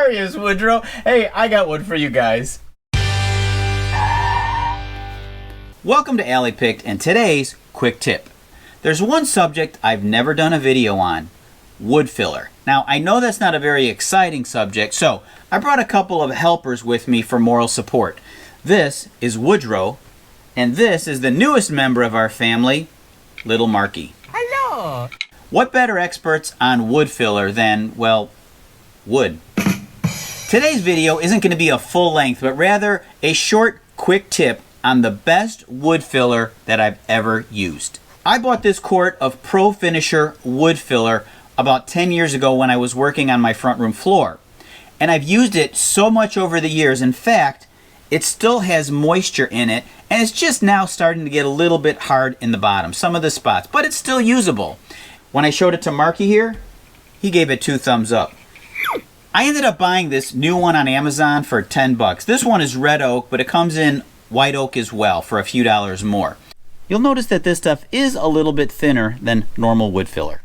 hilarious, Woodrow. Hey, I got one for you guys. Welcome to Alley Picked and today's quick tip. There's one subject I've never done a video on, wood filler. Now, I know that's not a very exciting subject, so I brought a couple of helpers with me for moral support. This is Woodrow, and this is the newest member of our family, Little Marky. Hello! What better experts on wood filler than, well, wood? Today's video isn't going to be a full length, but rather a short, quick tip on the best wood filler that I've ever used. I bought this quart of Pro Finisher wood filler about 10 years ago when I was working on my front room floor. And I've used it so much over the years. In fact, it still has moisture in it, and it's just now starting to get a little bit hard in the bottom, some of the spots, but it's still usable. When I showed it to Marky here, he gave it 2 thumbs up. I ended up buying this new one on Amazon for 10 bucks. This one is red oak, but it comes in white oak as well for a few dollars more. You'll notice that this stuff is a little bit thinner than normal wood filler.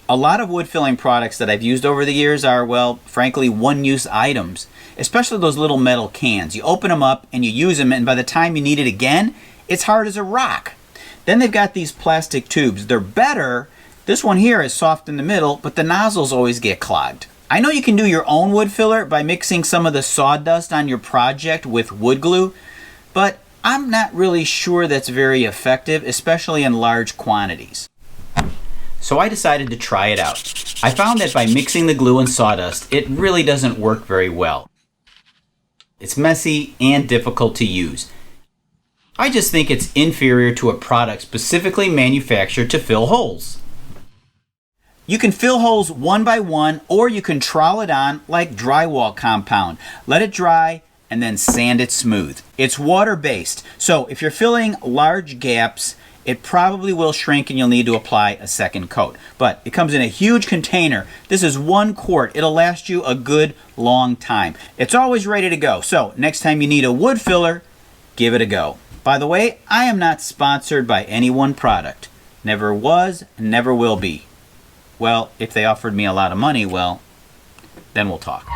A lot of wood filling products that I've used over the years are, well, frankly, one-use items, especially those little metal cans. You open them up and you use them, and by the time you need it again, it's hard as a rock. Then they've got these plastic tubes. They're better. This one here is soft in the middle, but the nozzles always get clogged. I know you can do your own wood filler by mixing some of the sawdust on your project with wood glue, but I'm not really sure that's very effective, especially in large quantities. So I decided to try it out. I found that by mixing the glue and sawdust, it really doesn't work very well. It's messy and difficult to use. I just think it's inferior to a product specifically manufactured to fill holes. You can fill holes one by one, or you can trowel it on like drywall compound. Let it dry and then sand it smooth. It's water-based, so if you're filling large gaps, it probably will shrink and you'll need to apply a second coat. But it comes in a huge container. This is 1 quart. It'll last you a good long time. It's always ready to go. So next time you need a wood filler, give it a go. By the way, I am not sponsored by any one product. Never was, never will be. Well, if they offered me a lot of money, well, then we'll talk.